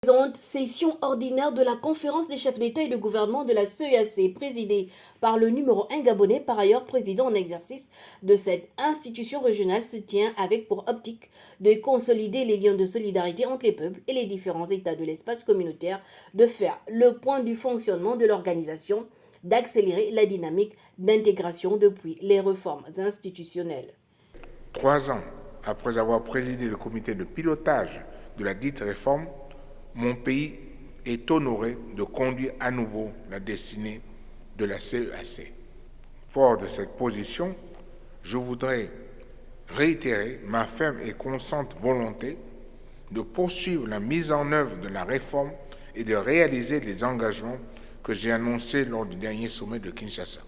Présente session ordinaire de la conférence des chefs d'État et de gouvernement de la CEAC, présidée par le numéro 1 gabonais, par ailleurs président en exercice de cette institution régionale, se tient avec pour optique de consolider les liens de solidarité entre les peuples et les différents États de l'espace communautaire, de faire le point du fonctionnement de l'organisation, d'accélérer la dynamique d'intégration depuis les réformes institutionnelles. 3 ans après avoir présidé le comité de pilotage de la dite réforme, mon pays est honoré de conduire à nouveau la destinée de la CEAC. Fort de cette position, je voudrais réitérer ma ferme et constante volonté de poursuivre la mise en œuvre de la réforme et de réaliser les engagements que j'ai annoncés lors du dernier sommet de Kinshasa.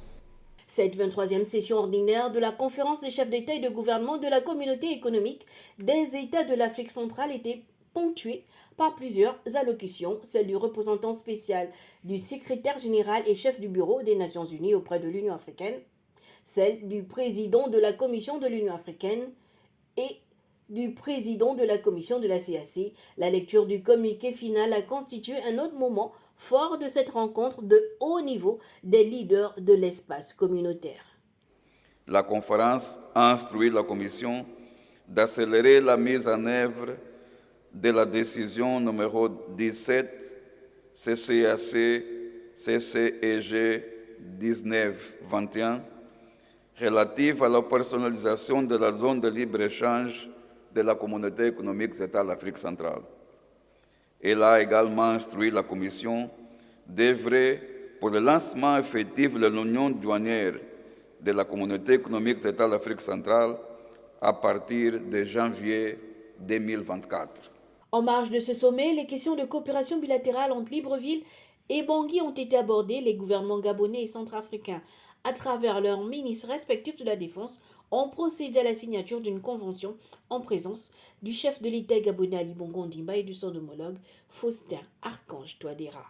Cette 23e session ordinaire de la conférence des chefs d'État et de gouvernement de la communauté économique des États de l'Afrique centrale était ponctuée par plusieurs allocutions, celle du représentant spécial du secrétaire général et chef du bureau des Nations Unies auprès de l'Union africaine, celle du président de la Commission de l'Union africaine et du président de la commission de la CAC. La lecture du communiqué final a constitué un autre moment fort de cette rencontre de haut niveau des leaders de l'espace communautaire. La conférence a instruit la Commission d'accélérer la mise en œuvre de la décision numéro 17 CCAC-CCEG 1921 relative à la personnalisation de la zone de libre-échange de la communauté économique État de l'Afrique centrale. Elle a également instruit la Commission d'œuvrer pour le lancement effectif de l'union douanière de la communauté économique État de l'Afrique centrale à partir de janvier 2024. En marge de ce sommet, les questions de coopération bilatérale entre Libreville et Bangui ont été abordées. Les gouvernements gabonais et centrafricains, à travers leurs ministres respectifs de la Défense, ont procédé à la signature d'une convention en présence du chef de l'État gabonais Ali Bongo Ondimba et de son homologue Faustin Archange Touadéra.